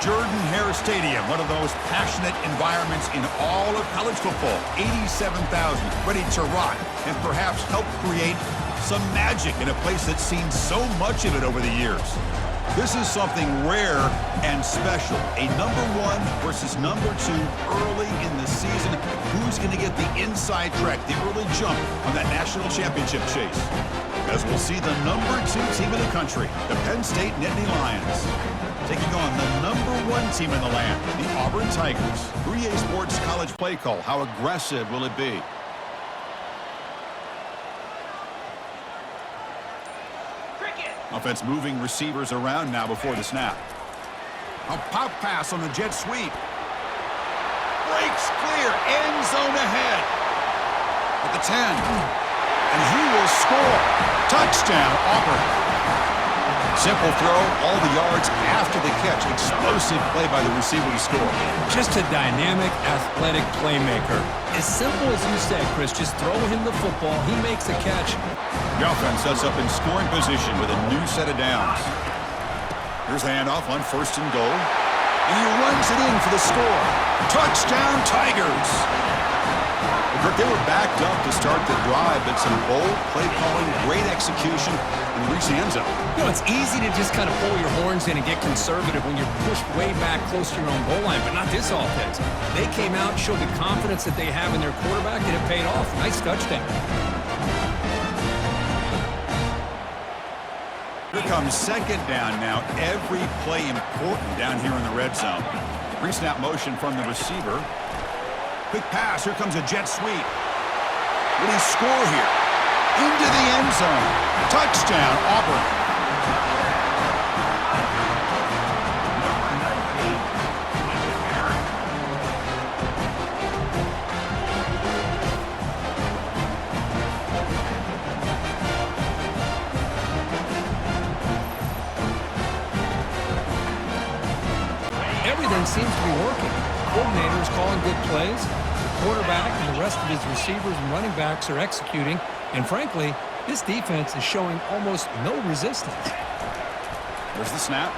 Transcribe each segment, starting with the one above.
Jordan-Hare Stadium, one of those passionate environments in all of college football. 87,000 ready to rock and perhaps help create some magic in a place that's seen so much of it over the years. This is something rare and special. A #1 versus #2 early in the season. Who's going to get the inside track, the early jump on that national championship chase? As we'll see the #2 team in the country, the Penn State Nittany Lions, taking on the #1 team in the land, the Auburn Tigers. 3A Sports College play call. How aggressive will it be? Offense moving receivers around now before the snap. A pop pass on the jet sweep. Breaks clear. End zone ahead. At the 10. And he will score. Touchdown, Auburn. Simple throw, all the yards after the catch. Explosive play by the receiver to score. Just a dynamic, athletic playmaker. As simple as you said, Chris, just throw him the football. He makes the catch. The offense sets up in scoring position with a new set of downs. Here's the handoff on 1st and goal. And he runs it in for the score. Touchdown, Tigers. They were backed up to start the drive, but some bold play calling, great execution, and reach the end zone. You know, it's easy to just kind of pull your horns in and get conservative when you're pushed way back close to your own goal line, but not this offense. They came out and showed the confidence that they have in their quarterback, and it paid off. Nice touchdown. Here comes 2nd down now. Every play important down here in the red zone. Pre-snap motion from the receiver. Quick pass. Here comes a jet sweep. Will he score here? Into the end zone. Touchdown, Auburn. Everything seems to be working. Coordinators calling good plays. The quarterback and the rest of his receivers and running backs are executing. And frankly, this defense is showing almost no resistance. There's the snap.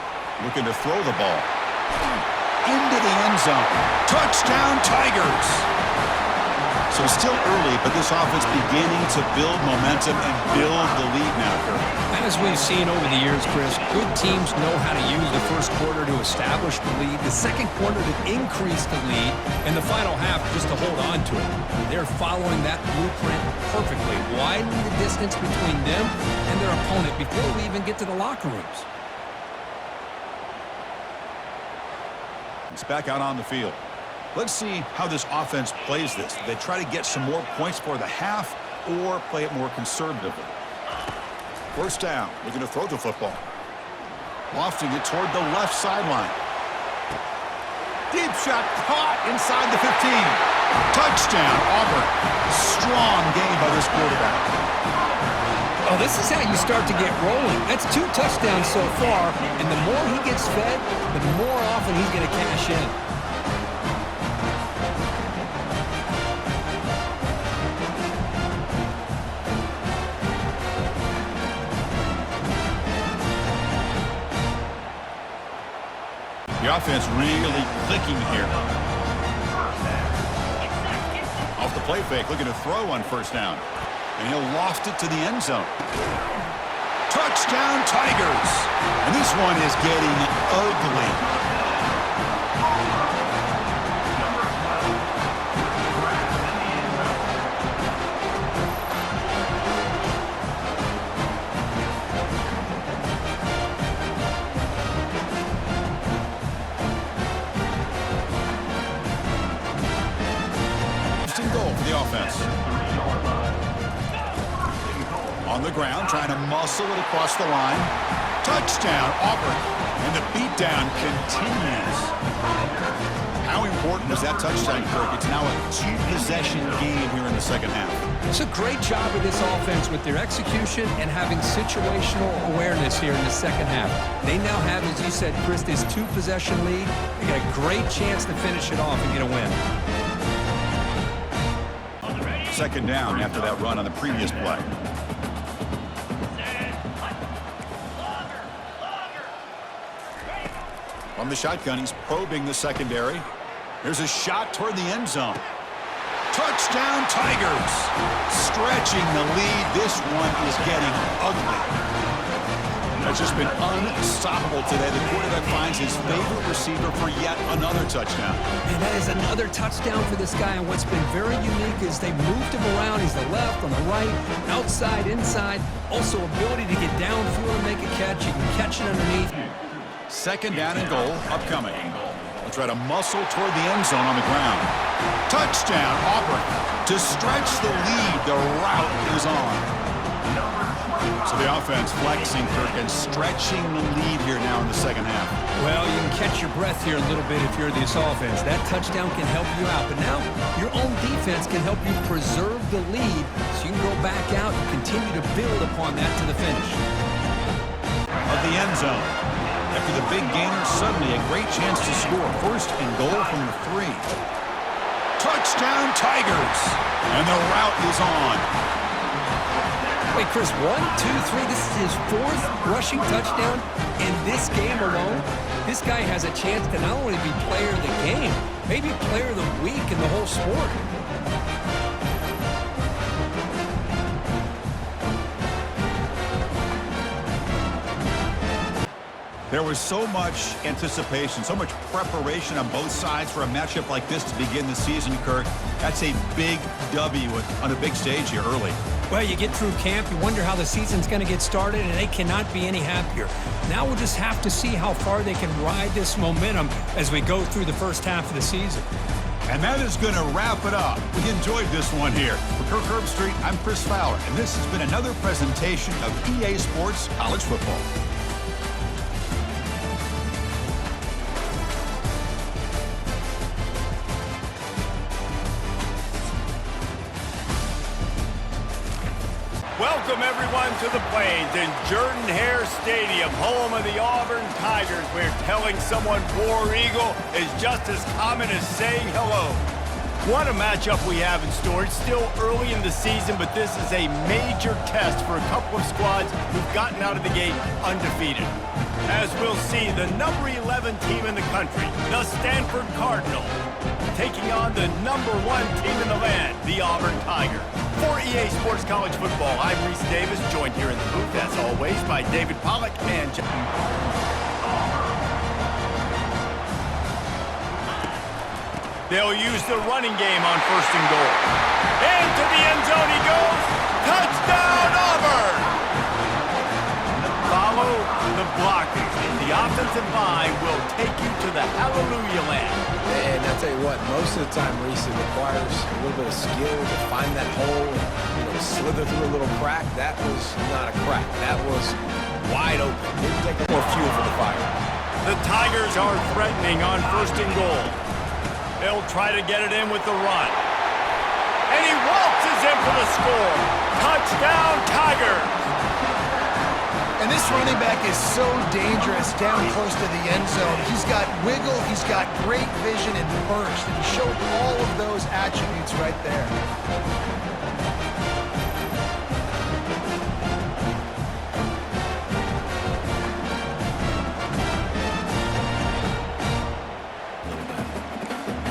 Looking to throw the ball. Into the end zone. Touchdown, Tigers. So it's still early, but this offense beginning to build momentum and build the lead now. As we've seen over the years, Chris, good teams know how to use the first quarter to establish the lead, the second quarter to increase the lead, and the final half just to hold on to it. They're following that blueprint perfectly, widening the distance between them and their opponent before we even get to the locker rooms. It's back out on the field. Let's see how this offense plays this. Do they try to get some more points for the half or play it more conservatively? 1st down, looking to throw the football. Lofting it toward the left sideline. Deep shot caught inside the 15. Touchdown, Auburn. Strong game by this quarterback. Oh, this is how you start to get rolling. That's 2 touchdowns so far, and the more he gets fed, the more often he's going to cash in. The offense really clicking here. Off the play fake, looking to throw on 1st down. And he'll loft it to the end zone. Touchdown, Tigers. And this one is getting ugly. Goal for the offense. On the ground, trying to muscle it across the line. Touchdown, Auburn. And the beatdown continues. How important is that touchdown, Kirk? It's now a 2-possession game here in the second half. It's a great job of this offense with their execution and having situational awareness here in the second half. They now have, as you said, Chris, this 2-possession lead. They got a great chance to finish it off and get a win. 2nd down after that run on the previous play. From the shotgun, he's probing the secondary. There's a shot toward the end zone. Touchdown, Tigers! Stretching the lead. This one is getting ugly. That's just been unstoppable today. The quarterback finds his favorite receiver for yet another touchdown. And that is another touchdown for this guy. And what's been very unique is they moved him around. He's the left, on the right, outside, inside. Also ability to get downfield and make a catch. You can catch it underneath. Second down and goal upcoming. They'll try to muscle toward the end zone on the ground. Touchdown, Auburn. To stretch the lead, the route is on. So the offense flexing, Kirk, and stretching the lead here now in the second half. Well, you can catch your breath here a little bit if you're this offense. That touchdown can help you out. But now your own defense can help you preserve the lead so you can go back out and continue to build upon that to the finish. Of the end zone. After the big gainer, suddenly a great chance to score. First and goal from the 3. Touchdown, Tigers! And the route is on. Wait, Chris, 1, 2, 3. This is his 4th rushing touchdown in this game alone. This guy has a chance to not only be player of the game, maybe player of the week in the whole sport. There was so much anticipation, so much preparation on both sides for a matchup like this to begin the season, Kirk. That's a big W on a big stage here early. Well, you get through camp, you wonder how the season's going to get started, and they cannot be any happier. Now we'll just have to see how far they can ride this momentum as we go through the first half of the season. And that is going to wrap it up. We enjoyed this one here. For Kirk Herbstreit, I'm Chris Fowler, and this has been another presentation of EA Sports College Football. Welcome, everyone, to the Plains in Jordan-Hare Stadium, home of the Auburn Tigers, where telling someone War Eagle is just as common as saying hello. What a matchup we have in store. It's still early in the season, but this is a major test for a couple of squads who've gotten out of the gate undefeated. As we'll see, the number 11 team in the country, the Stanford Cardinal, taking on the number 1 team in the land, the Auburn Tigers. For EA Sports College Football, I'm Reese Davis, joined here in the booth, as always, by David Pollack and They'll use the running game on first and goal. Into the end zone he goes. Touchdown, Auburn! Follow the blockers. The offensive line will take you to the hallelujah land. And I'll tell you what, most of the time, Reese, it requires a little bit of skill to find that hole and slither through a little crack. That was not a crack. That was wide open. Didn't take more fuel for the fire. The Tigers are threatening on first and goal. They'll try to get it in with the run. And he waltzes in for the score. Touchdown, Tigers! And this running back is so dangerous down close to the end zone. He's got wiggle, he's got great vision and burst, and he showed all of those attributes right there.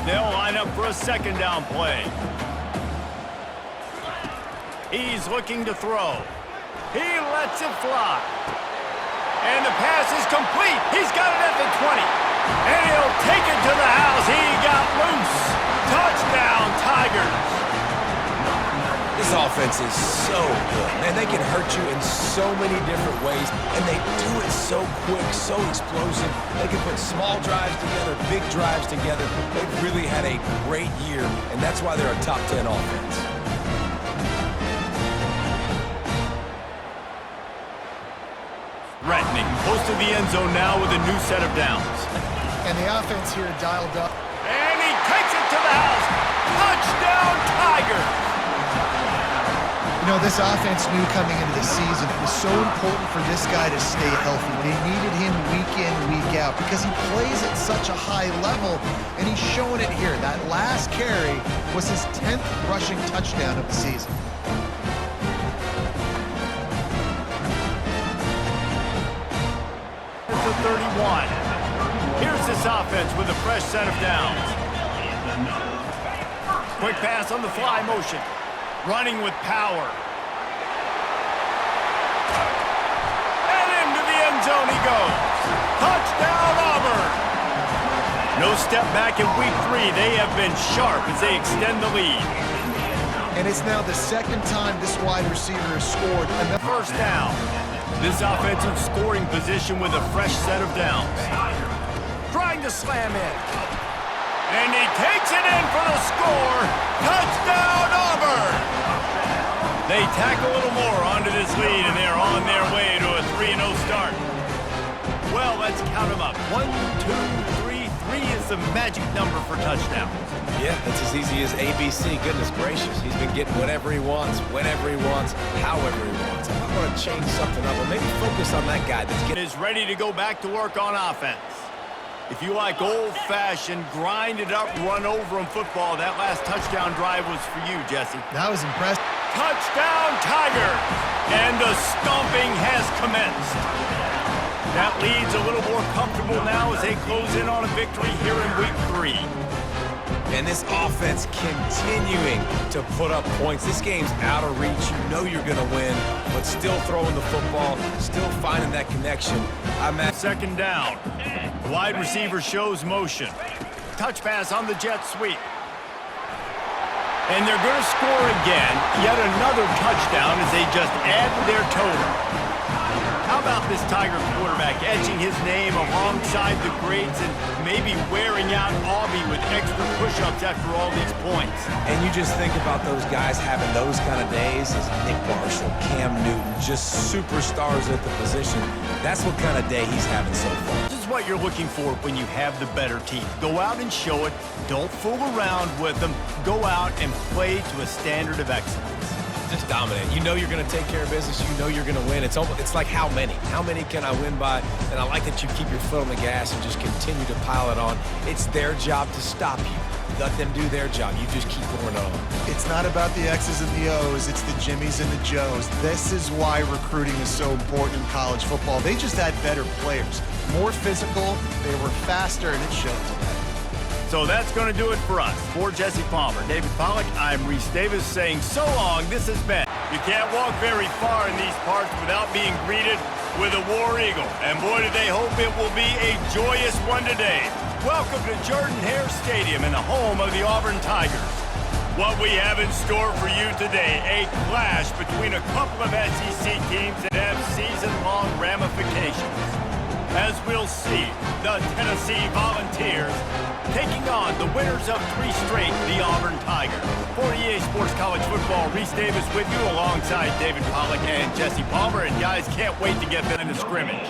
They'll line up for a second down play. He's looking to throw. He lets it fly. And the pass is complete. He's got it at the 20. And he'll take it to the house. He got loose. Touchdown, Tigers. This offense is so good. Man, they can hurt you in so many different ways, and they do it so quick, so explosive. They can put small drives together, big drives together. They've really had a great year, and that's why they're a top 10 offense. Threatening, close to the end zone now with a new set of downs. And the offense here dialed up. And he takes it to the house. Touchdown, Tigers! You know, this offense knew coming into the season it was so important for this guy to stay healthy. They needed him week in, week out because he plays at such a high level, and he's showing it here. That last carry was his 10th rushing touchdown of the season. To 31. Here's this offense with a fresh set of downs. Quick pass on the fly motion. Running with power. And into the end zone he goes. Touchdown, Auburn! No step back in week 3. They have been sharp as they extend the lead. And it's now the second time this wide receiver has scored. First down. This offensive scoring position with a fresh set of downs. Trying to slam in. And he takes it in for the score. Touchdown, Auburn! They tack a little more onto this lead, and they're on their way to a 3-0 start. Well, let's count them up. 1, 2, 3. 3 is the magic number for touchdowns. Yeah, that's as easy as ABC. Goodness gracious. He's been getting whatever he wants, whenever he wants, however he wants. I'm going to change something up, or maybe focus on that guy that's getting... Is ready to go back to work on offense. If you like old-fashioned, grind-it-up, run-over-'em football, that last touchdown drive was for you, Jesse. That was impressive. Touchdown, Tigers! And the stomping has commenced. That lead's a little more comfortable now as they close in on a victory here in week 3. And this offense continuing to put up points. This game's out of reach. You know you're going to win, but still throwing the football, still finding that connection. I'm at second down. The wide receiver shows motion. Touch pass on the jet sweep. And they're going to score again. Yet another touchdown as they just add to their total. How about this Tiger quarterback etching his name alongside the greats and maybe wearing out Auburn with extra push-ups after all these points? And you just think about those guys having those kind of days as Nick Marshall, Cam Newton, just superstars at the position. That's what kind of day he's having so far. This is what you're looking for when you have the better team. Go out and show it. Don't fool around with them. Go out and play to a standard of excellence. Just dominate. You know you're going to take care of business. You know you're going to win. It's like how many? How many can I win by? And I like that you keep your foot on the gas and just continue to pile it on. It's their job to stop you. Let them do their job. You just keep pouring it on. It's not about the X's and the O's. It's the Jimmies and the Joes. This is why recruiting is so important in college football. They just had better players. More physical. They were faster, and it showed today. So that's going to do it for us. For Jesse Palmer, David Pollack, I'm Reese Davis saying so long. This has been. You can't walk very far in these parts without being greeted with a War Eagle. And boy, do they hope it will be a joyous one today. Welcome to Jordan-Hare Stadium in the home of the Auburn Tigers. What we have in store for you today, a clash between a couple of SEC teams that have season-long ramifications. As we'll see, the Tennessee Volunteers taking on the winners of 3 straight, the Auburn Tigers. For EA Sports College Football, Reese Davis with you alongside David Pollack and Jesse Palmer. And guys, can't wait to get in the scrimmage.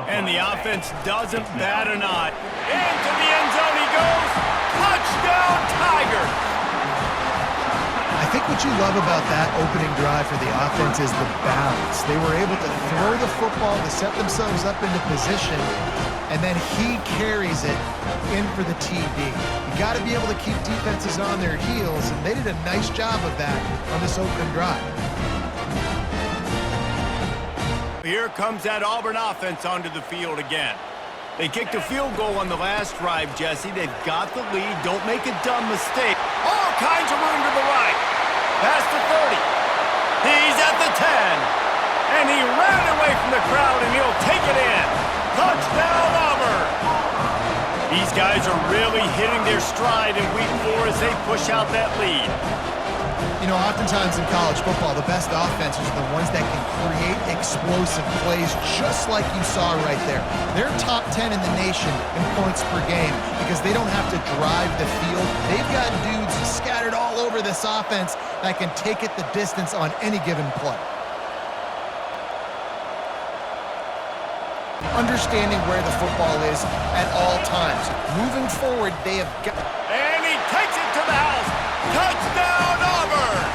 And the offense doesn't bat an eye. Into the end zone he goes. Touchdown, Tigers! I think what you love about that opening drive for the offense is the balance. They were able to throw the football to set themselves up into position, and then he carries it in for the TD. You got to be able to keep defenses on their heels, and they did a nice job of that on this opening drive. Here comes that Auburn offense onto the field again. They kicked a field goal on the last drive, Jesse. They've got the lead. Don't make a dumb mistake. All kinds of room to the right. Past the 30. He's at the 10. And he ran away from the crowd, and he'll take it in. Touchdown, Auburn. These guys are really hitting their stride in week 4 as they push out that lead. You know, oftentimes in college football, the best offenses are the ones that can create explosive plays just like you saw right there. They're top 10 in the nation in points per game because they don't have to drive the field. They've got dudes scattered all over this offense that can take it the distance on any given play. Understanding where the football is at all times. Moving forward, they have got... And he takes it to the house. Touchdown, Auburn!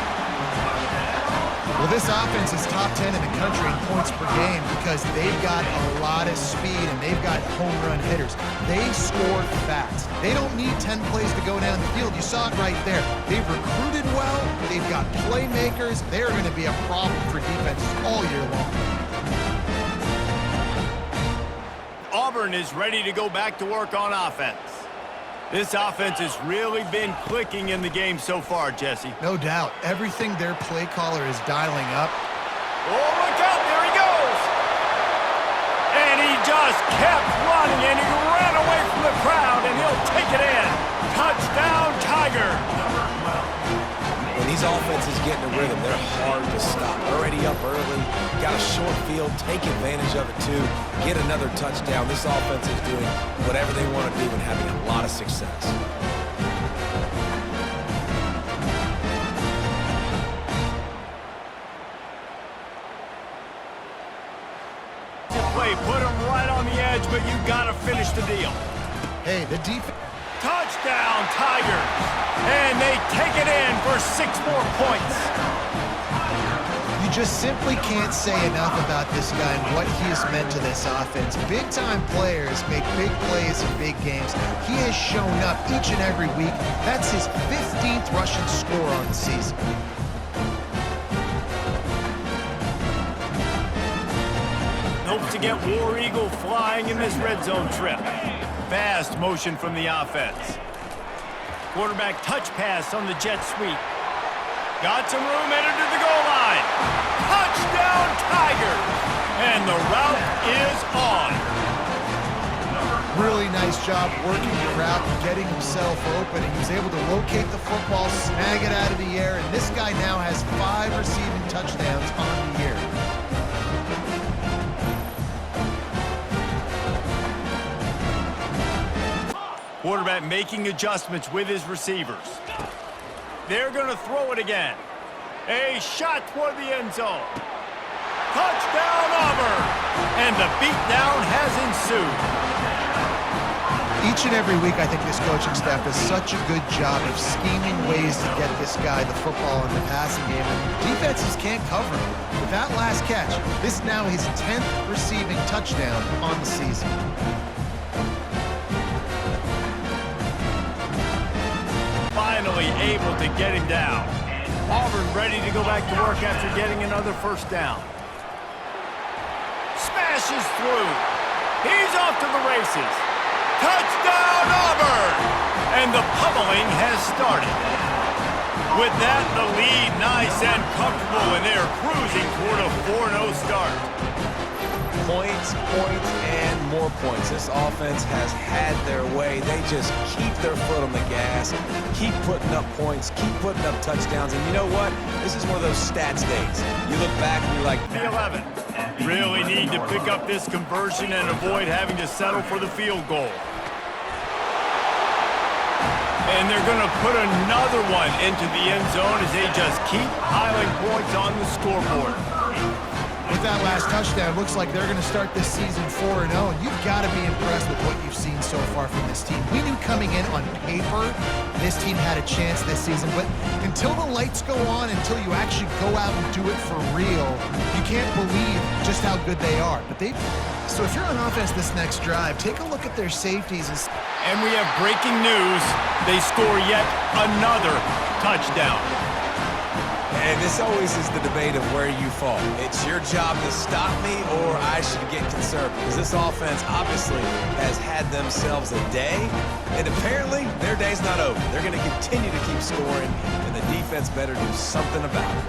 Well, this offense is top 10 in the country in points per game because they've got a lot of speed and they've got home run hitters. They score fast. They don't need 10 plays to go down the field. You saw it right there. They've recruited well. They've got playmakers. They're going to be a problem for defenses all year long. Auburn is ready to go back to work on offense. This offense has really been clicking in the game so far, Jesse. No doubt. Everything their play caller is dialing up. Oh, look out. There he goes. And he just kept running, and he ran away from the crowd, and he'll take it in. Touchdown, Tiger. When these offenses get in a rhythm, they're hard to stop. Already up early, got a short field, take advantage of it too, get another touchdown. This offense is doing whatever they want to do and having a lot of success. Play, put him right on the edge, but you got to finish the deal. Hey, the defense. Touchdown, Tigers. And they take it in for 6 more points. You just simply can't say enough about this guy and what he has meant to this offense. Big-time players make big plays in big games. He has shown up each and every week. That's his 15th rushing score on the season. Hopes to get War Eagle flying in this red zone trip. Fast motion from the offense. Quarterback touch pass on the jet sweep. Got some room, headed to the goal line. Touchdown, Tigers! And the route is on. Really nice job working the route and getting himself open. And he was able to locate the football, snag it out of the air, and this guy now has 5 receiving touchdowns on the year. Quarterback making adjustments with his receivers. They're going to throw it again. A shot toward the end zone. Touchdown, Auburn! And the beatdown has ensued. Each and every week, I think this coaching staff does such a good job of scheming ways to get this guy the football in the passing game. And defenses can't cover him. With that last catch, this is now his 10th receiving touchdown on the season. Finally able to get him down. Auburn ready to go back to work after getting another first down. Smashes through. He's off to the races. Touchdown, Auburn! And the pummeling has started. With that, the lead nice and comfortable, and they're cruising toward a 4-0 start. Points, points, and more points. This offense has had their way. They just keep their foot on the gas, keep putting up points, keep putting up touchdowns. And you know what? This is one of those stats days. You look back and you're like, The 11. Really need to pick up this conversion and avoid having to settle for the field goal. And they're going to put another one into the end zone as they just keep piling points on the scoreboard. With that last touchdown, looks like they're going to start this season 4-0. And you've got to be impressed with what you've seen so far from this team. We knew coming in on paper this team had a chance this season, but until the lights go on, until you actually go out and do it for real, you can't believe just how good they are. So if you're on offense this next drive, take a look at their safeties. And we have breaking news. They score yet another touchdown. and this always is the debate of where you fall. It's your job to stop me, or I should get concerned, because this offense obviously has had themselves a day, and apparently their day's not over. They're going to continue to keep scoring, and the defense better do something about it.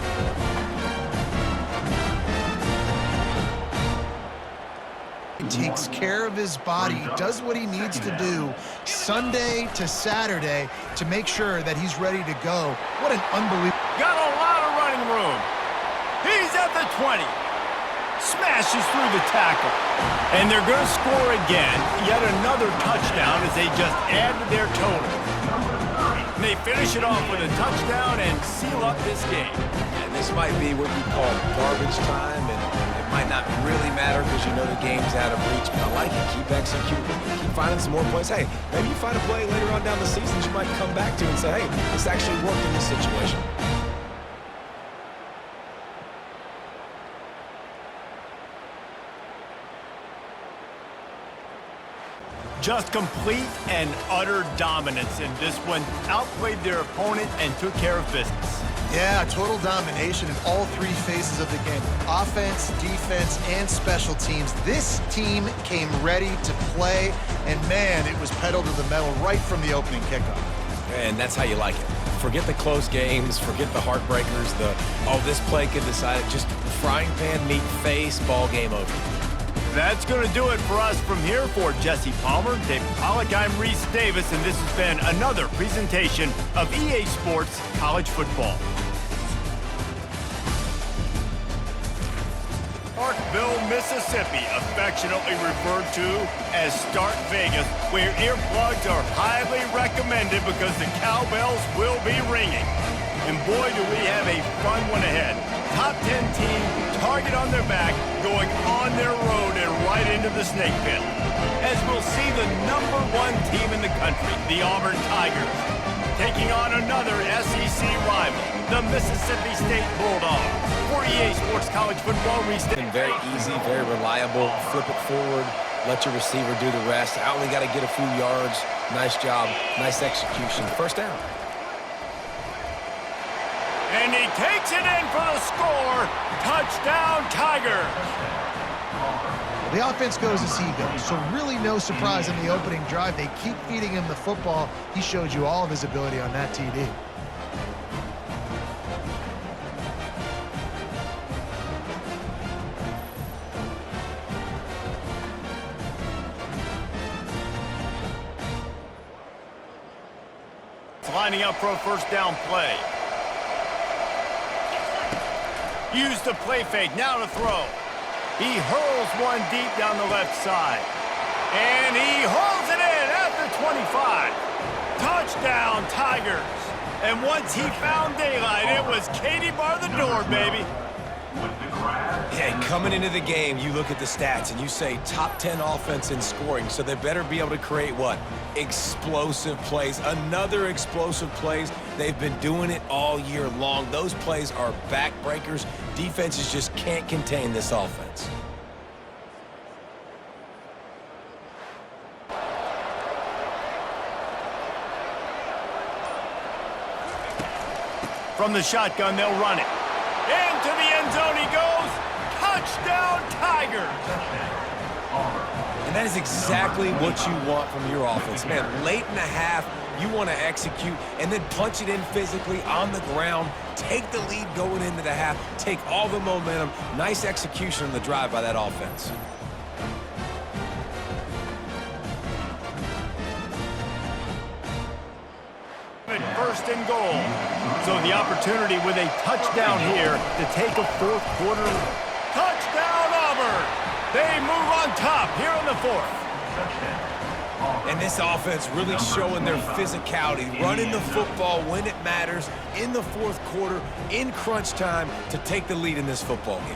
Takes care of his body, does what he needs to do Sunday to Saturday to make sure that he's ready to go. What an unbelievable... Got a lot of running room. He's at the 20. Smashes through the tackle. And they're going to score again. Yet another touchdown as they just add to their total. And they finish it off with a touchdown and seal up this game. And this might be what you call garbage time, and it might not really matter because you know the game's out of reach, but I like it. Keep executing. Keep finding some more plays. Hey, maybe you find a play later on down the season you might come back to and say, hey, this actually worked in this situation. Just complete and utter dominance in this one. Outplayed their opponent and took care of business. Yeah, total domination in all three phases of the game. Offense, defense, and special teams. This team came ready to play, and man, it was pedal to the metal right from the opening kickoff. And that's how you like it. Forget the close games, forget the heartbreakers, oh, this play could decide it. Just frying pan, meat, face, ball game over. That's going to do it for us from here. For Jesse Palmer, David Pollack, I'm Reese Davis, and this has been another presentation of EA Sports College Football. Parkville, Mississippi, affectionately referred to as Start Vegas, where earplugs are highly recommended because the cowbells will be ringing. And boy, do we have a fun one ahead. Top 10 team, target on their back, going on their road and right into the snake pit. As we'll see the #1 team in the country, the Auburn Tigers, taking on another SEC rival, the Mississippi State Bulldogs. For EA Sports College Football, Been very easy, very reliable. Flip it forward, let your receiver do the rest. I only got to get a few yards. Nice job, nice execution. First down. And he takes it in for the score. Touchdown, Tigers. The offense goes as he goes, so really no surprise in the opening drive. They keep feeding him the football. He showed you all of his ability on that TD. Lining up for a first down play. Use the play fake, now to throw. He hurls one deep down the left side. And he hauls it in at the 25. Touchdown, Tigers. And once he found daylight, it was Katie bar the door, baby. Yeah, coming into the game, you look at the stats and you say top 10 offense in scoring, so they better be able to create what? Explosive plays. Another explosive plays. They've been doing it all year long. Those plays are backbreakers. Defenses just can't contain this offense. From the shotgun, they'll run it. Into the end zone he goes. Touchdown, Tigers. And that is exactly what you want from your offense. Man, late in the half, you want to execute and then punch it in physically on the ground, take the lead going into the half, take all the momentum. Nice execution on the drive by that offense. First and goal. So the opportunity with a touchdown here to take a fourth quarter. Touchdown, Auburn. They move on top here in the fourth. And this offense really showing their physicality, running the football when it matters, in the fourth quarter, in crunch time, to take the lead in this football game.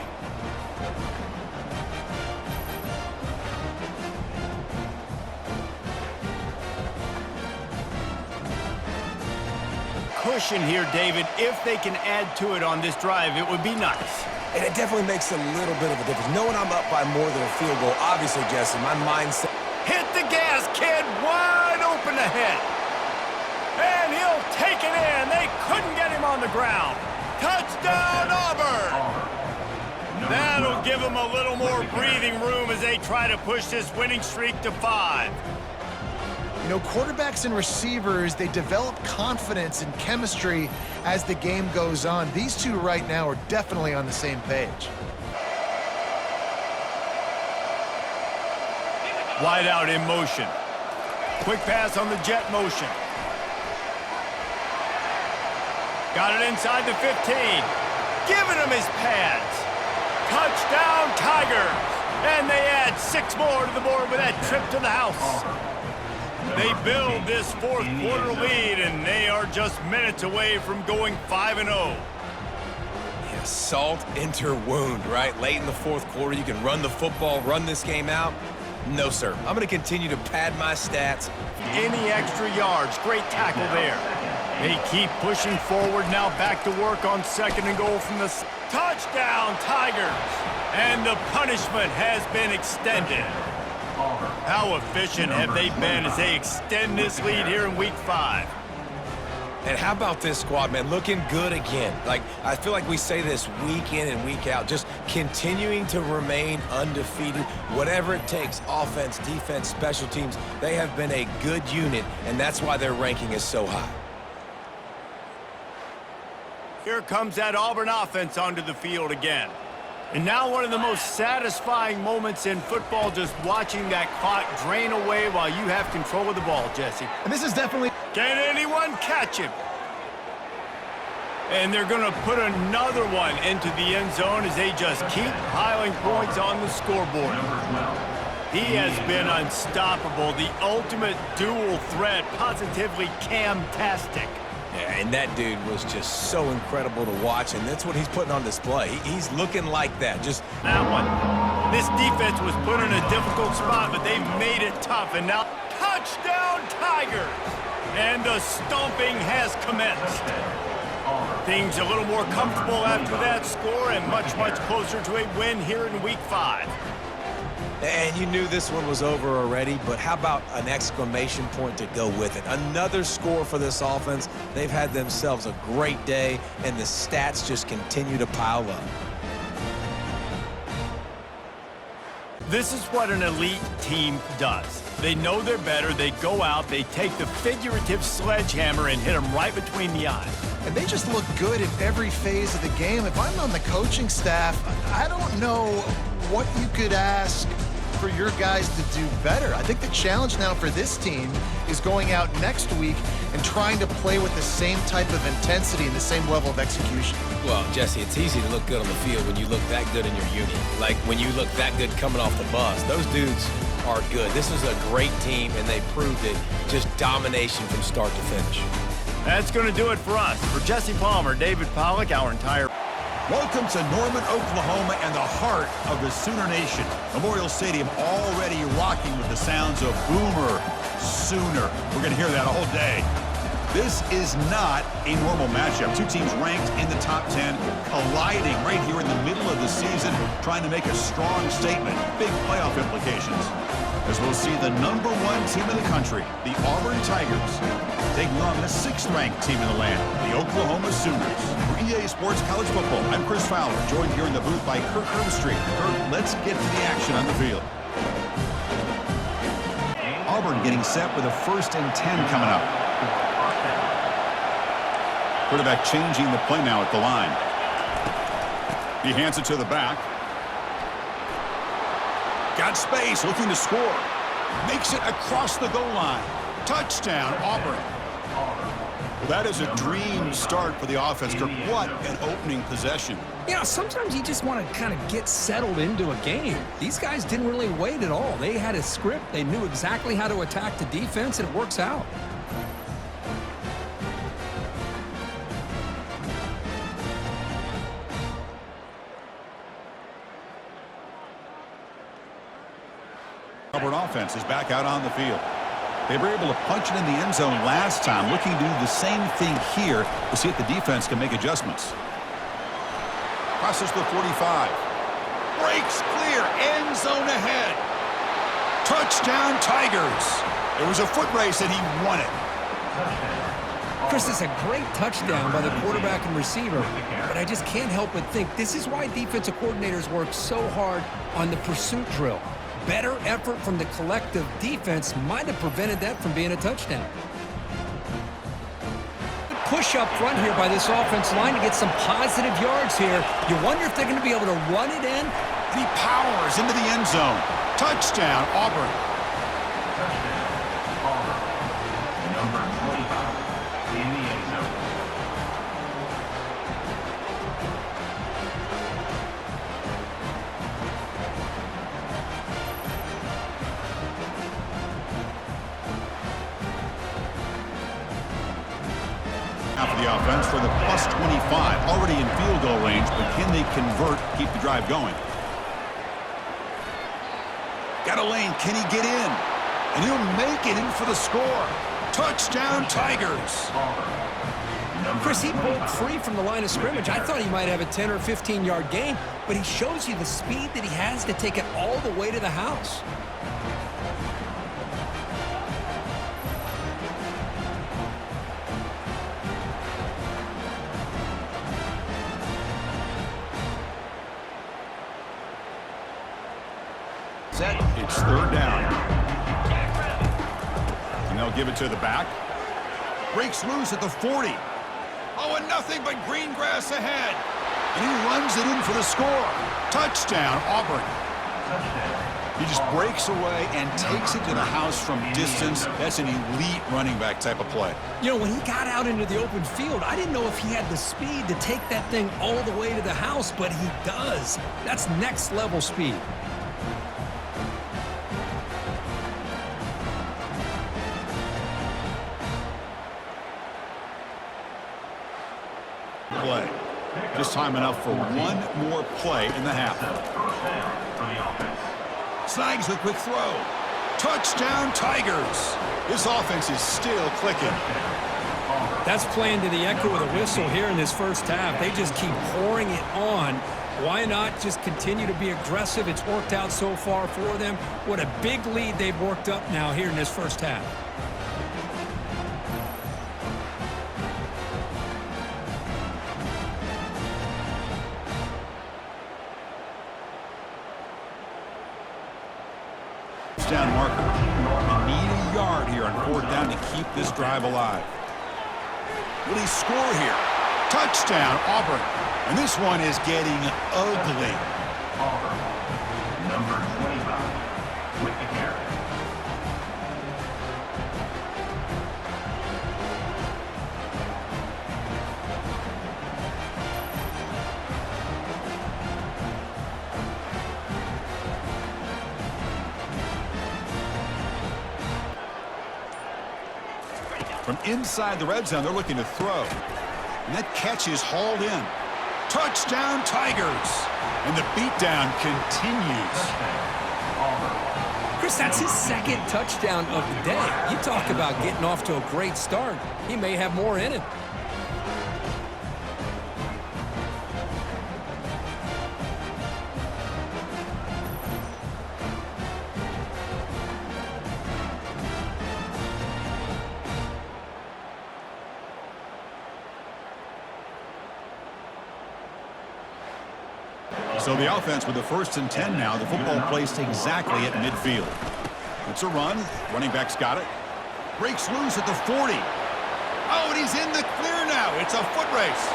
Cushion here, David. If they can add to it on this drive, it would be nice. And it definitely makes a little bit of a difference. Knowing I'm up by more than a field goal, obviously, Jesse, my mindset. Hit the gas, kid. Wide open ahead. And he'll take it in. They couldn't get him on the ground. Touchdown, Auburn. That'll give them a little more breathing room as they try to push this winning streak to 5. You know, quarterbacks and receivers, they develop confidence and chemistry as the game goes on. These two right now are definitely on the same page. Wide out in motion. Quick pass on the jet motion. Got it inside the 15. Giving him his pads. Touchdown, Tigers. And they add 6 more to the board with that trip to the house. They build this fourth quarter lead, and they are just minutes away from going 5-0. Yeah, salt enter wound, right? Late in the fourth quarter, you can run the football, run this game out. No, sir. I'm going to continue to pad my stats. Any extra yards. Great tackle there. They keep pushing forward. Now back to work on second and goal from the touchdown, Tigers. And the punishment has been extended. How efficient have they been as they extend this lead here in week 5? And how about this squad, man? Looking good again. Like, I feel like we say this week in and week out, just continuing to remain undefeated. Whatever it takes, offense, defense, special teams, they have been a good unit, and that's why their ranking is so high. Here comes that Auburn offense onto the field again. And now one of the most satisfying moments in football, just watching that clock drain away while you have control of the ball, Jesse. And this is definitely... Can anyone catch him? And they're going to put another one into the end zone as they just keep piling points on the scoreboard. He has been unstoppable, the ultimate dual threat, positively Cam-tastic. Yeah, and that dude was just so incredible to watch, and that's what he's putting on display. He's looking like that. Just that one. This defense was put in a difficult spot, but they've made it tough, and now touchdown Tigers! And the stomping has commenced. Things a little more comfortable after that score and much, much closer to a win here in Week 5. And you knew this one was over already, but how about an exclamation point to go with it? Another score for this offense. They've had themselves a great day, and the stats just continue to pile up. This is what an elite team does. They know they're better, they go out, they take the figurative sledgehammer and hit them right between the eyes. And they just look good in every phase of the game. If I'm on the coaching staff, I don't know what you could ask for your guys to do better. I think the challenge now for this team is going out next week and trying to play with the same type of intensity and the same level of execution. Well, Jesse, it's easy to look good on the field when you look that good in your unit. Like when you look that good coming off the bus. Those dudes are good. This is a great team, and they proved it. Just domination from start to finish. That's going to do it for us. For Jesse Palmer, David Pollack, our entire... Welcome to Norman, Oklahoma, and the heart of the Sooner Nation. Memorial Stadium already rocking with the sounds of Boomer Sooner. We're going to hear that all day. This is not a normal matchup. Two teams ranked in the top 10, colliding right here in the middle of the season, trying to make a strong statement. Big playoff implications. As we'll see the #1 team in the country, the Auburn Tigers, taking on the 6th-ranked team in the land, the Oklahoma Sooners. For EA Sports College Football, I'm Chris Fowler, joined here in the booth by Kirk Herbstreit. Kirk, let's get to the action on the field. Auburn getting set with a 1st and 10 coming up. Quarterback changing the play now at the line. He hands it to the back. Got space, looking to score. Makes it across the goal line. Touchdown, Auburn. Well, that is a dream start for the offense, Kirk. What an opening possession. You know, sometimes you just want to kind of get settled into a game. These guys didn't really wait at all. They had a script. They knew exactly how to attack the defense, and it works out. Auburn offense is back out on the field. They were able to punch it in the end zone last time, looking to do the same thing here to see if the defense can make adjustments. Crosses the 45. Breaks clear. End zone ahead. Touchdown, Tigers. It was a foot race, and he won it. Chris, it's a great touchdown by the quarterback and receiver, but I just can't help but think this is why defensive coordinators work so hard on the pursuit drill. Better effort from the collective defense might have prevented that from being a touchdown. Push up front here by this offensive line to get some positive yards here. You wonder if they're going to be able to run it in. And he powers into the end zone. Touchdown, Auburn. Number 25 in the end zone. For the offense for the +25, already in field goal range, but can they convert, keep the drive going? Got a lane, can he get in? And he'll make it in for the score. Touchdown, Tigers. Chris, he broke free from the line of scrimmage. I thought he might have a 10 or 15-yard gain, but he shows you the speed that he has to take it all the way to the house. set. It's third down. And they'll give it to the back. Breaks loose at the 40. Oh, and nothing but green grass ahead. And he runs it in for the score. Touchdown, Auburn. He just breaks away and takes it to the house from distance. That's an elite running back type of play. You know, when he got out into the open field, I didn't know if he had the speed to take that thing all the way to the house, but he does. That's next level speed. Play. Just time enough for one more play in the half. Snags the quick throw. Touchdown, Tigers. This offense is still clicking. That's playing to the echo of the whistle here in this first half. They just keep pouring it on. Why not just continue to be aggressive? It's worked out so far for them. What a big lead they've worked up now here in this first half. Down marker. They need a yard here on fourth down to keep this drive alive. Will he score here? Touchdown, Auburn. And this one is getting ugly. Auburn, number 25, with the carry. From inside the red zone, they're looking to throw. And that catch is hauled in. Touchdown, Tigers. And the beatdown continues. Chris, that's his second touchdown of the day. You talk about getting off to a great start. He may have more in him. So the offense with the 1st and 10 now. The football placed exactly at midfield. It's a run. Running back's got it. Breaks loose at the 40. Oh, and he's in the clear now. It's a foot race.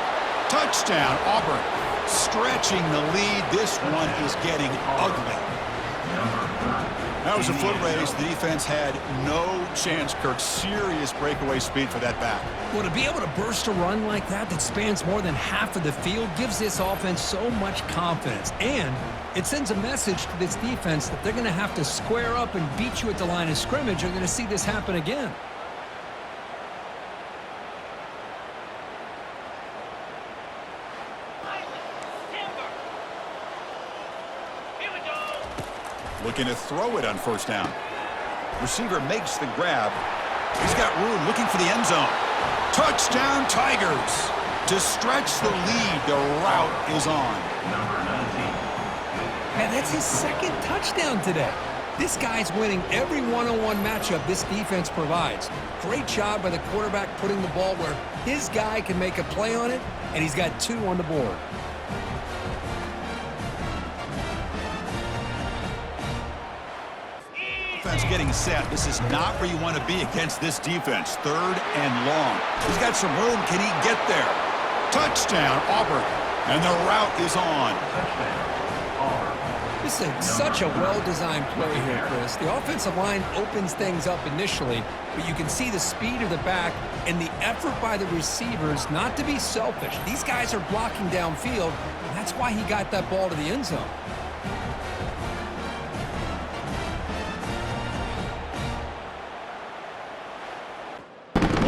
Touchdown, Auburn. Stretching the lead. This one is getting ugly. That was a foot race. The defense had no chance, Kirk. Serious breakaway speed for that back. Well, to be able to burst a run like that spans more than half of the field gives this offense so much confidence. And it sends a message to this defense that they're going to have to square up and beat you at the line of scrimmage. You're going to see this happen again. Looking to throw it on first down. Receiver makes the grab. He's got room, looking for the end zone. Touchdown, Tigers. To stretch the lead, the route is on. Number 19. Man, that's his second touchdown today. This guy's winning every one-on-one matchup this defense provides. Great job by the quarterback putting the ball where his guy can make a play on it, and he's got 2 on the board. Offense getting set. This is not where you want to be against this defense. 3rd and long. He's got some room. Can he get there? Touchdown, Auburn. And the route is on. This is such a well-designed play here, Chris. The offensive line opens things up initially, but you can see the speed of the back and the effort by the receivers not to be selfish. These guys are blocking downfield, and that's why he got that ball to the end zone.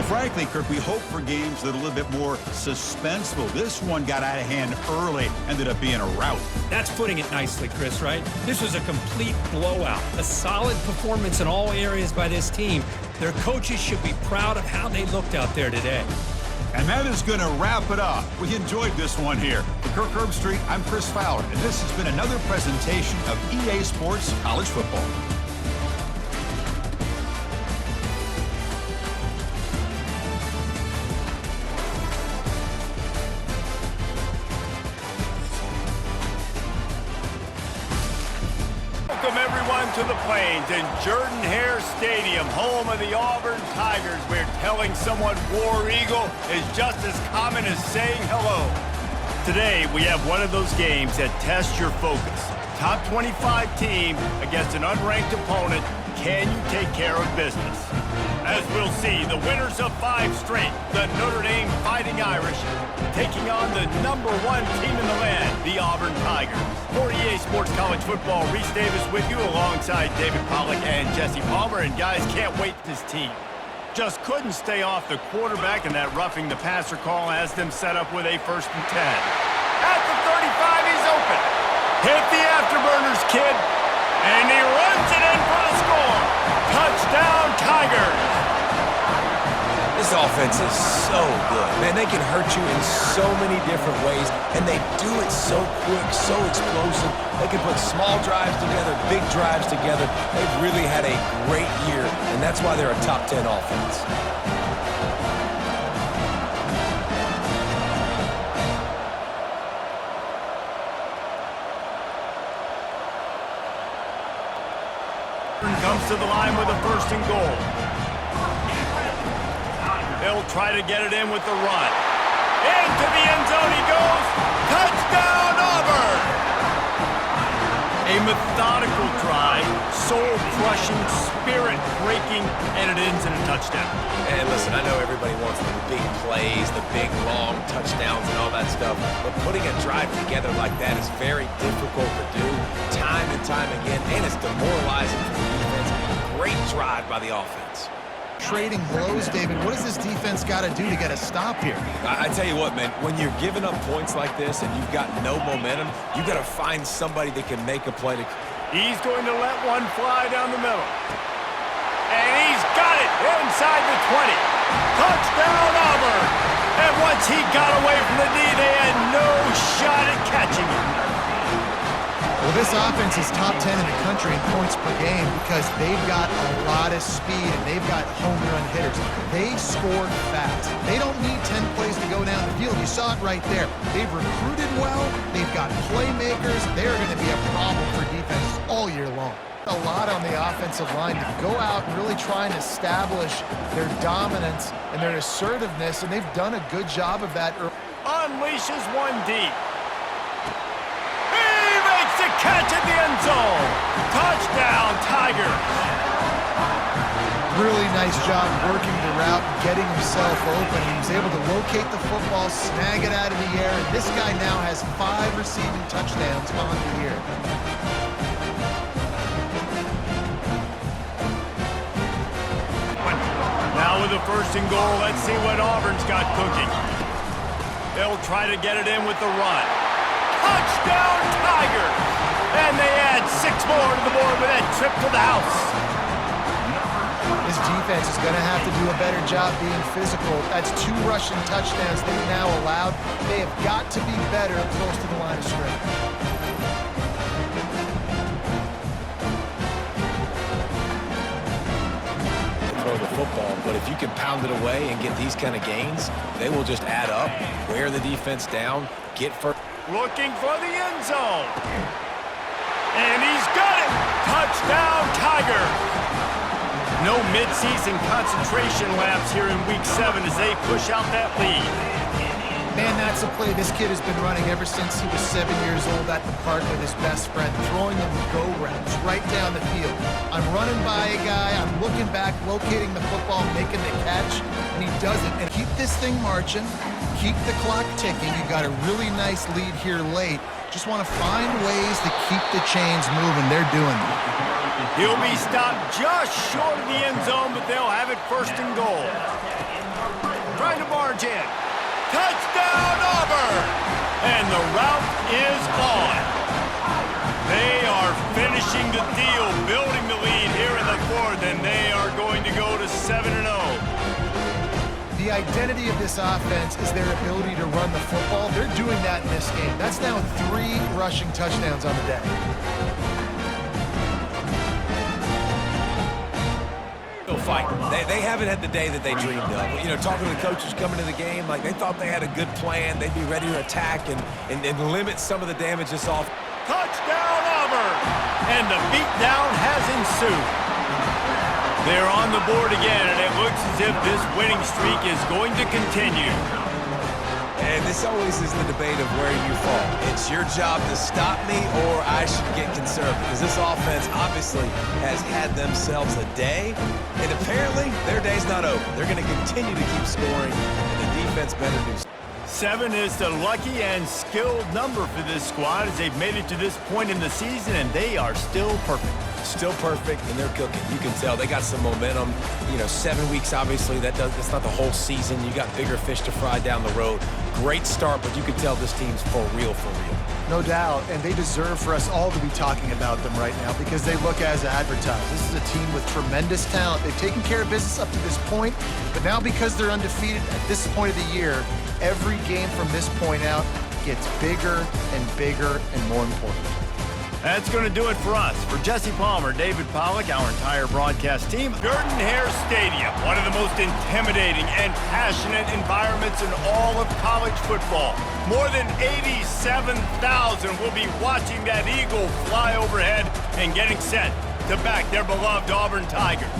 Frankly, Kirk, we hope for games that are a little bit more suspenseful. This one got out of hand early, ended up being a rout. That's putting it nicely, Chris, right? This was a complete blowout. A solid performance in all areas by this team. Their coaches should be proud of how they looked out there today. And that is going to wrap it up. We enjoyed this one here. For Kirk Herbstreit, I'm Chris Fowler, and this has been another presentation of EA Sports College Football. Welcome, everyone, to the Plains and Jordan-Hare Stadium, home of the Auburn Tigers, where telling someone War Eagle is just as common as saying hello. Today, we have one of those games that tests your focus. Top 25 team against an unranked opponent. Can you take care of business? As we'll see, the winners of 5 straight, the Notre Dame Fighting Irish, taking on the #1 team in the land, the Auburn Tigers. For EA Sports College Football, Reese Davis with you alongside David Pollack and Jesse Palmer. And guys, can't wait this team. Just couldn't stay off the quarterback, and that roughing the passer call has them set up with a 1st and 10. At the 35, he's open. Hit the afterburners, kid. And he runs it in for the score. Touchdown, Tigers. This offense is so good. Man, they can hurt you in so many different ways, and they do it so quick, so explosive. They can put small drives together, big drives together. They've really had a great year, and that's why they're a top 10 offense. Comes to the line with a 1st and goal. They'll try to get it in with the run. Into the end zone he goes. Touchdown, Auburn! A methodical drive, soul-crushing, spirit-breaking, and it ends in a touchdown. And listen, I know everybody wants the big plays, the big, long touchdowns and all that stuff, but putting a drive together like that is very difficult to do time and time again, and it's demoralizing for the defense. Great drive by the offense. Trading blows, David. What does this defense got to do to get a stop here? I tell you what, man, when you're giving up points like this and you've got no momentum, you got to find somebody that can make a play. He's going to let one fly down the middle. And he's got it inside the 20. Touchdown, Auburn! And once he got away from the D, they had no shot at catching him. Well, this offense is top 10 in the country in points per game because they've got a lot of speed and they've got home run hitters. They score fast. They don't need 10 plays to go down the field. You saw it right there. They've recruited well. They've got playmakers. They're going to be a problem for defenses all year long. A lot on the offensive line to go out and really try and establish their dominance and their assertiveness, and they've done a good job of that. Unleashes one deep. To catch in the end zone. Touchdown, Tigers. Really nice job working the route and getting himself open. He was able to locate the football, snag it out of the air, and this guy now has 5 receiving touchdowns on the year. Now with the 1st and goal, let's see what Auburn's got cooking. They'll try to get it in with the run. Touchdown, Tigers! And they add 6 more to the board with that trip to the house. This defense is going to have to do a better job being physical. That's 2 rushing touchdowns they've now allowed. They have got to be better close to the line of scrimmage. Throw the football, but if you can pound it away and get these kind of gains, they will just add up, wear the defense down, get first. Looking for the end zone. And he's got it! Touchdown, Tigers! No midseason concentration laps here in Week 7 as they push out that lead. Man, that's a play this kid has been running ever since he was 7 years old at the park with his best friend, throwing them go routes right down the field. I'm running by a guy, I'm looking back, locating the football, making the catch, and he does it. And keep this thing marching. Keep the clock ticking. You've got a really nice lead here late. Just want to find ways to keep the chains moving. They're doing that. He'll be stopped just short of the end zone, but they'll have it 1st and goal. Trying to barge in. Touchdown, Auburn! And the route is on. They are finishing the deal, building the lead here in the 4th, and they are going to go to 7-0. The identity of this offense is their ability to run the football. They're doing that in this game. That's now 3 rushing touchdowns on the day. Fight. They haven't had the day that they dreamed of. You know, talking to the coaches coming to the game, like they thought they had a good plan. They'd be ready to attack and limit some of the damage this off. Touchdown, Auburn! And the beatdown has ensued. They're on the board again, and it looks as if this winning streak is going to continue. And this always is the debate of where you fall. It's your job to stop me, or I should get conservative. Because this offense obviously has had themselves a day, and apparently their day's not over. They're going to continue to keep scoring, and the defense better do so. 7 is the lucky and skilled number for this squad as they've made it to this point in the season, and they are still perfect. Still perfect, and they're cooking. You can tell they got some momentum. 7 weeks, obviously, that's not the whole season. You got bigger fish to fry down the road. Great start, but you can tell this team's for real, for real. No doubt, and they deserve for us all to be talking about them right now because they look as advertised. This is a team with tremendous talent. They've taken care of business up to this point, but now because they're undefeated at this point of the year, every game from this point out gets bigger and bigger and more important. That's going to do it for us. For Jesse Palmer, David Pollack, our entire broadcast team, Jordan-Hare Stadium, one of the most intimidating and passionate environments in all of college football. More than 87,000 will be watching that eagle fly overhead and getting set to back their beloved Auburn Tigers.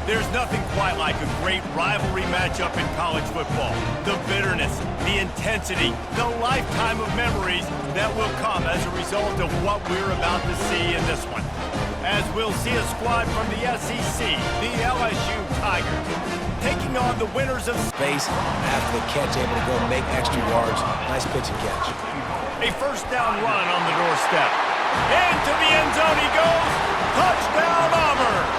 There's nothing quite like a great rivalry matchup in college football. The bitterness, the intensity, the lifetime of memories that will come as a result of what we're about to see in this one. As we'll see a squad from the SEC, the LSU Tigers, taking on the winners of Space after the catch, able to go make extra yards. Nice pitch and catch. A first down run on the doorstep. Into the end zone he goes. Touchdown, Auburn!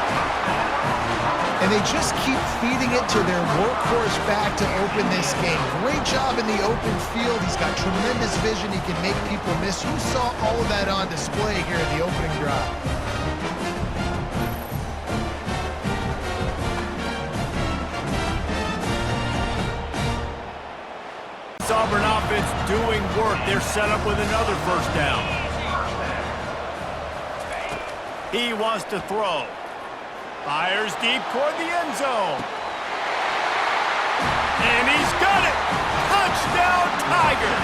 And they just keep feeding it to their workhorse back to open this game. Great job in the open field. He's got tremendous vision. He can make people miss. You saw all of that on display here in the opening drive. This Auburn offense doing work. They're set up with another first down. He wants to throw. Fires deep toward the end zone. And he's got it! Touchdown, Tigers!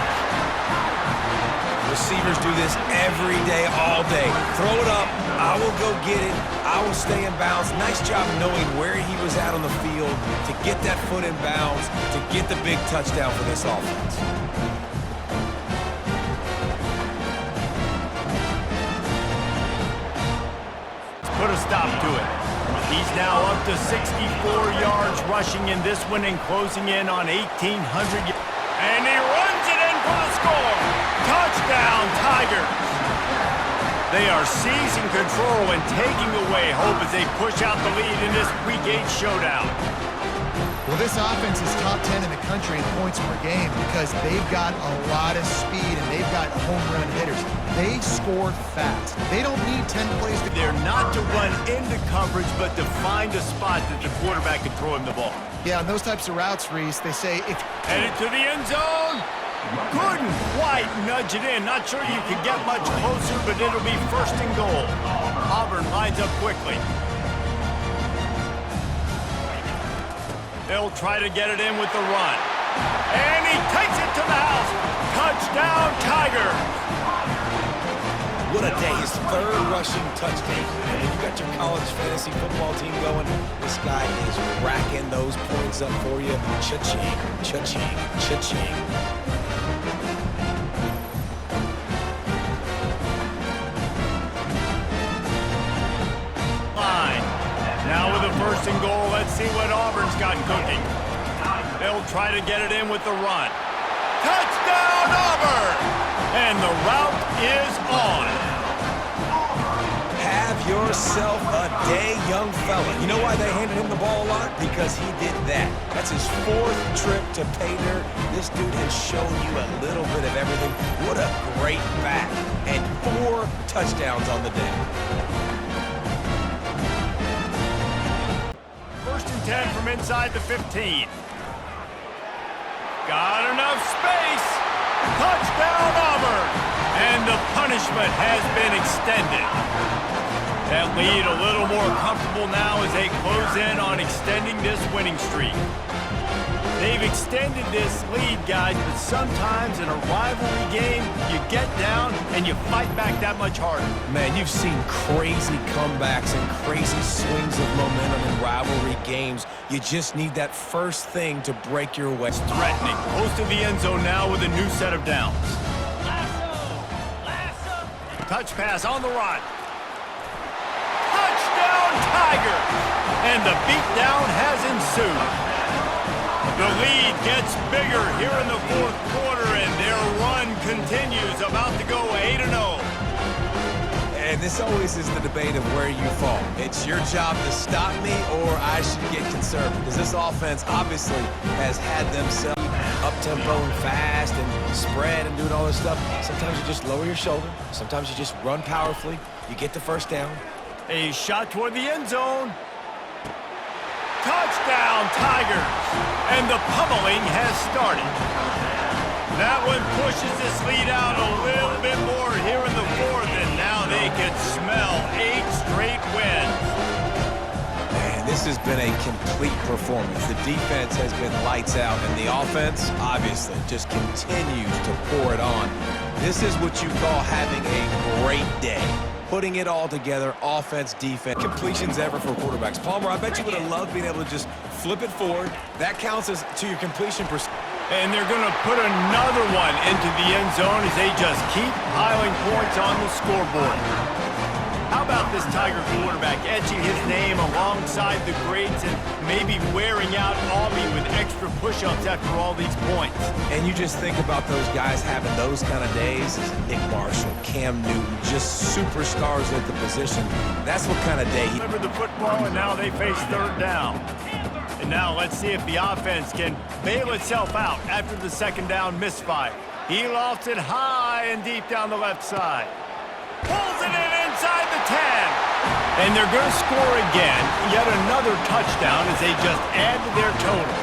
Receivers do this every day, all day. Throw it up, I will go get it, I will stay in bounds. Nice job knowing where he was at on the field to get that foot in bounds, to get the big touchdown for this offense. Put a stop to it. He's now up to 64 yards rushing in this one and closing in on 1,800 yards. And he runs it in for the score. Touchdown, Tigers. They are seizing control and taking away hope as they push out the lead in this Week 8 showdown. Well, this offense is top 10 in the country in points per game because they've got a lot of speed and they've got home run hitters. They score fast. They don't need 10 plays to... They're not to run into coverage, but to find a spot that the quarterback can throw him the ball. Yeah, on those types of routes, Reese, they say if... Headed to the end zone. Couldn't quite nudge it in. Not sure you could get much closer, but it'll be first and goal. Auburn lines up quickly. They'll try to get it in with the run. And he takes it to the house. Touchdown, Tigers. What a day. His third rushing touchdown. And when you got your college fantasy football team going, this guy is racking those points up for you. Cha-ching, cha-ching, cha-ching. Now with a first and goal, let's see what Auburn's got cooking. They'll try to get it in with the run. Touchdown, Auburn! And the route is on. Have yourself a day, young fella. You know why they handed him the ball a lot? Because he did that. That's his fourth trip to pay dirt. This dude has shown you a little bit of everything. What a great back. And 4 touchdowns on the day. 10 from inside the 15. Got enough space. Touchdown, Auburn. And the punishment has been extended. That lead a little more comfortable now as they close in on extending this winning streak. They They've extended this lead, guys, but sometimes in a rivalry game, you get down and you fight back that much harder. Man, you've seen crazy comebacks and crazy swings of momentum in rivalry games. You just need that first thing to break your way. Threatening, close to the end zone now with a new set of downs. Touch pass on the run. Touchdown, Tigers! And the beatdown has ensued. The lead gets bigger here in the fourth quarter, and their run continues, about to go 8-0. And this always is the debate of where you fall. It's your job to stop me, or I should get conservative. Because this offense obviously has had themselves up-tempo and fast and spread and doing all this stuff. Sometimes you just lower your shoulder. Sometimes you just run powerfully. You get the first down. A shot toward the end zone. Touchdown, Tigers! And the pummeling has started. That one pushes this lead out a little bit more here in the fourth, and now they can smell 8 straight wins. Man, this has been a complete performance. The defense has been lights out, and the offense, obviously, just continues to pour it on. This is what you call having a great day. Putting it all together, offense, defense. Completions ever for quarterbacks. Palmer, I bet you would have loved being able to just flip it forward. That counts as to your completion percentage. And they're going to put another one into the end zone as they just keep piling points on the scoreboard. How about this Tiger quarterback etching his name alongside the greats and maybe wearing out Auburn with extra push-ups after all these points? And you just think about those guys having those kind of days. Nick Marshall, Cam Newton, just superstars at the position. That's what kind of day he... Delivered the football, and now they face third down. And now let's see if the offense can bail itself out after the second down misfire. He lofts it high and deep down the left side. Pulls it in inside the 10. And they're going to score again. Yet another touchdown as they just add to their total.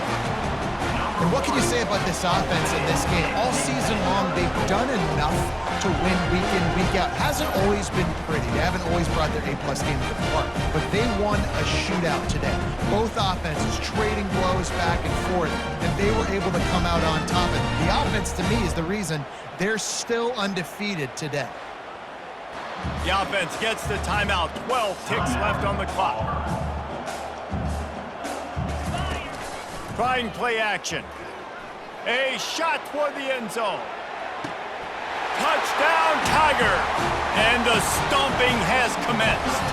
And what can you say about this offense in this game? All season long, they've done enough to win week in, week out. Hasn't always been pretty. They haven't always brought their A-plus game to the park. But they won a shootout today. Both offenses trading blows back and forth, and they were able to come out on top. And the offense, to me, is the reason they're still undefeated today. The offense gets the timeout. 12 ticks left on the clock. Trying play action. A shot toward the end zone. Touchdown, Tigers! And the stomping has commenced.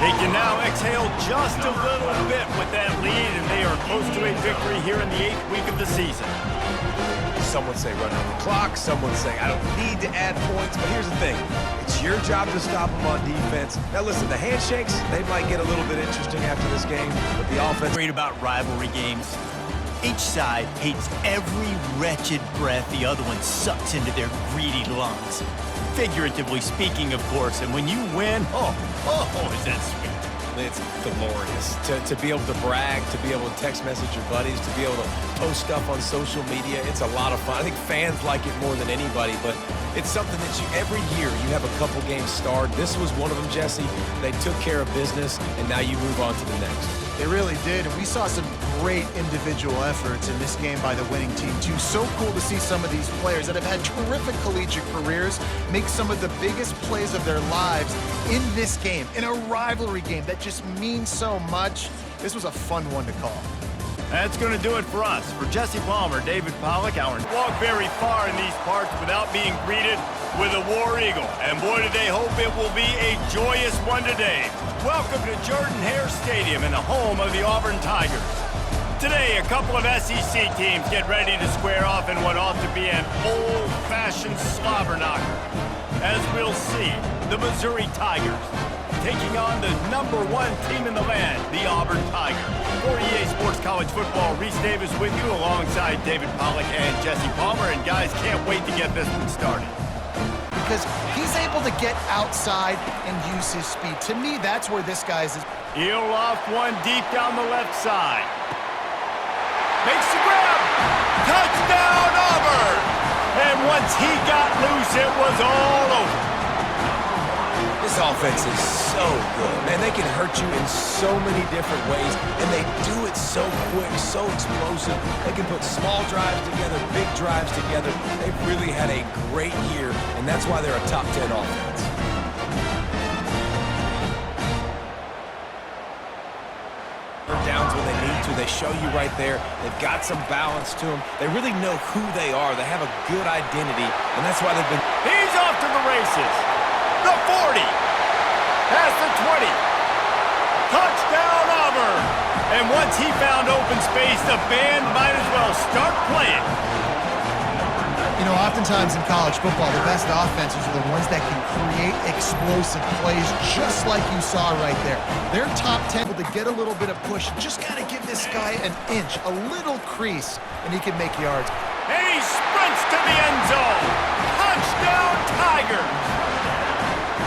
They can now exhale just a little bit with that lead, and they are close to a victory here in the 8th week of the season. Some would say run out the clock. Some would say I don't need to add points. But here's the thing. It's your job to stop them on defense. Now, listen, the handshakes, they might get a little bit interesting after this game. But the offense... Great about rivalry games. Each side hates every wretched breath the other one sucks into their greedy lungs. Figuratively speaking, of course. And when you win, oh, is that sweet. It's glorious to be able to brag, to be able to text message your buddies, to be able to post stuff on social media. It's a lot of fun. I think fans like it more than anybody, but it's something that every year you have a couple games starred. This was one of them, Jesse. They took care of business, and now you move on to the next. They really did, and we saw some great individual efforts in this game by the winning team, too. So cool to see some of these players that have had terrific collegiate careers make some of the biggest plays of their lives in this game, in a rivalry game that just means so much. This was a fun one to call. That's going to do it for us. For Jesse Palmer, David Pollack, our walk very far in these parts without being greeted with a War Eagle. And boy, did they hope it will be a joyous one today. Welcome to Jordan-Hare Stadium and the home of the Auburn Tigers. Today, a couple of SEC teams get ready to square off in what ought to be an old-fashioned slobber knocker. As we'll see, the Missouri Tigers taking on the #1 team in the land, the Auburn Tigers. For EA Sports College Football, Reese Davis with you alongside David Pollack and Jesse Palmer. And guys, can't wait to get this one started. Because he's able to get outside and use his speed. To me, that's where this guy's is. He'll loft one deep down the left side. Makes the grab. Touchdown, Auburn! And once he got loose, it was all over. This offense is so good. Man, they can hurt you in so many different ways, and they do it so quick, so explosive. They can put small drives together, big drives together. They've really had a great year, and that's why they're a top 10 offense. Downs when they need to. They show you right there. They've got some balance to them. They really know who they are. They have a good identity, and that's why they've been... He's off to the races. The 40. Past the 20. Touchdown, Auburn. And once he found open space, the band might as well start playing. You know, oftentimes in college football, the best offenses are the ones that can create explosive plays, just like you saw right there. They're top 10 to get a little bit of push. Just got to give this guy an inch, a little crease, and he can make yards. And he sprints to the end zone. Touchdown, Tigers.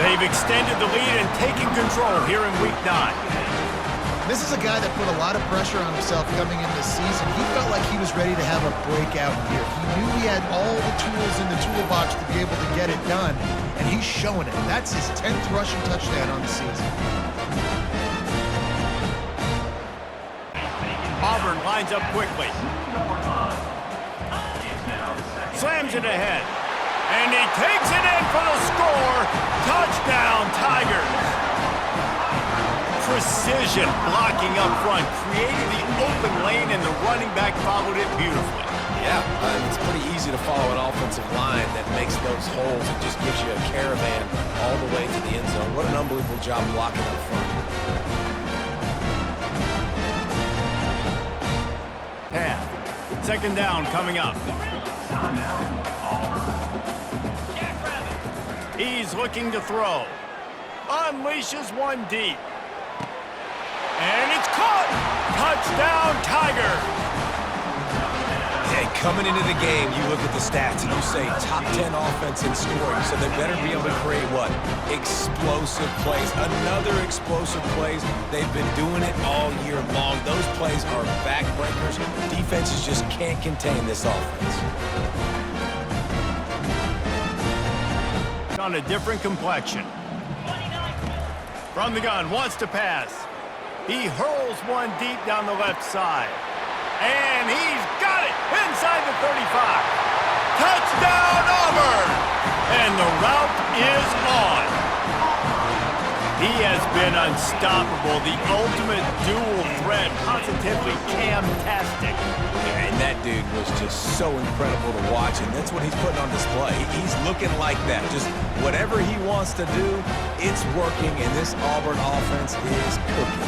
They've extended the lead and taken control here in Week 9. This is a guy that put a lot of pressure on himself coming into the season. He felt like he was ready to have a breakout year. He knew he had all the tools in the toolbox to be able to get it done, and he's showing it. That's his 10th rushing touchdown on the season. Auburn lines up quickly. Slams it ahead. And he takes it in for the score. Touchdown, Tigers. Precision blocking up front, created the open lane, and the running back followed it beautifully. Yeah, it's pretty easy to follow an offensive line that makes those holes and just gives you a caravan all the way to the end zone. What an unbelievable job blocking up front. Pass. Second down coming up. He's looking to throw. Unleashes one deep. And it's caught! Touchdown, Tigers! Hey, coming into the game, you look at the stats and you say top 10 offense in scoring, so they better be able to create what? Explosive plays. Another explosive plays. They've been doing it all year long. Those plays are backbreakers. Defenses just can't contain this offense. On a different complexion. From the gun, wants to pass. He hurls one deep down the left side. And he's got it inside the 35. Touchdown, Auburn! And the route is on. He has been unstoppable, the ultimate dual threat, positively Cam-tastic. And that dude was just so incredible to watch, and that's what he's putting on display. He's looking like that. Just whatever he wants to do, it's working, and this Auburn offense is cooking.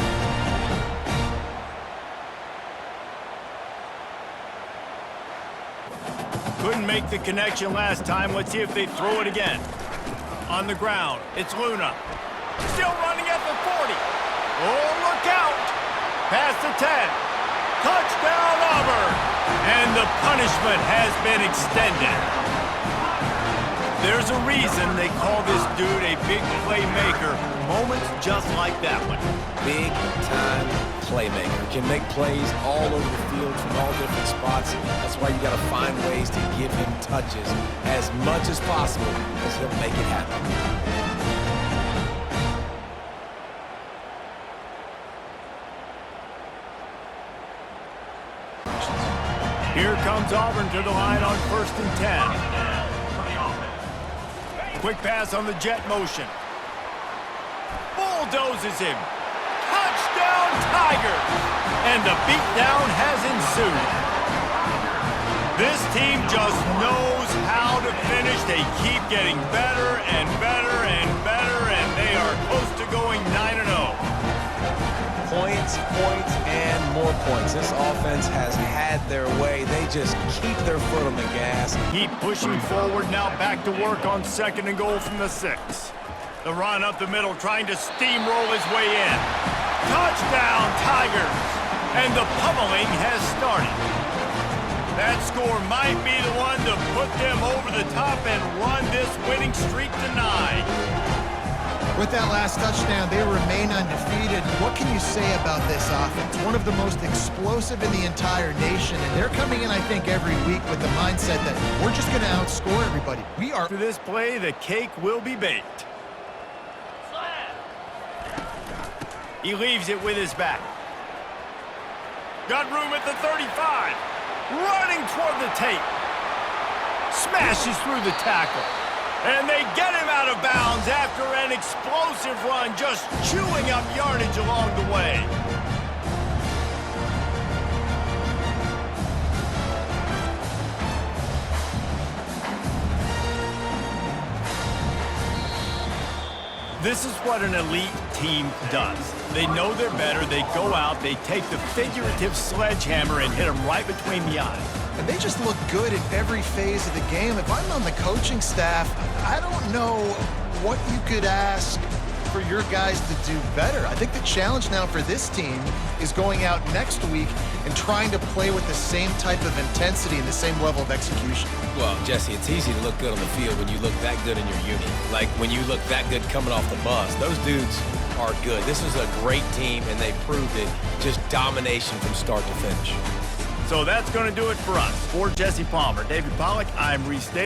Couldn't make the connection last time. Let's see if they throw it again. On the ground, it's Luna. Still running at the 40. Oh, look out. Past the 10. Touchdown, Auburn. And the punishment has been extended. There's a reason they call this dude a big playmaker. Moments just like that one. Big-time playmaker. Can make plays all over the field from all different spots. That's why you got to find ways to give him touches as much as possible, because he'll make it happen. Here comes Auburn to the line on 1st and 10. Quick pass on the jet motion. Bulldozes him. Touchdown, Tigers! And the beatdown has ensued. This team just knows how to finish. They keep getting better and better and better, and they are close to going 9-0. Points, and more points. This offense has had their way. They just keep their foot on the gas. Keep pushing forward now, back to work on 2nd and goal from the 6. The run up the middle, trying to steamroll his way in. Touchdown, Tigers! And the pummeling has started. That score might be the one to put them over the top and run this winning streak to 9. With that last touchdown, they remain undefeated. What can you say about this offense? One of the most explosive in the entire nation, and they're coming in, I think, every week with the mindset that we're just going to outscore everybody. We are. After this play, the cake will be baked. He leaves it with his back. Got room at the 35. Running toward the tape. Smashes through the tackle. And they get him out of bounds after an explosive run, just chewing up yardage along the way. This is what an elite team does. They know they're better. They go out, they take the figurative sledgehammer and hit them right between the eyes. And they just look good in every phase of the game. If I'm on the coaching staff, I don't know what you could ask for your guys to do better. I think the challenge now for this team is going out next week and trying to play with the same type of intensity and the same level of execution. Well, Jesse, it's easy to look good on the field when you look that good in your unit. Like when you look that good coming off the bus. Those dudes are good. This is a great team, and they proved it. Just domination from start to finish. So that's going to do it for us. For Jesse Palmer, David Pollack, I'm Reese Davis.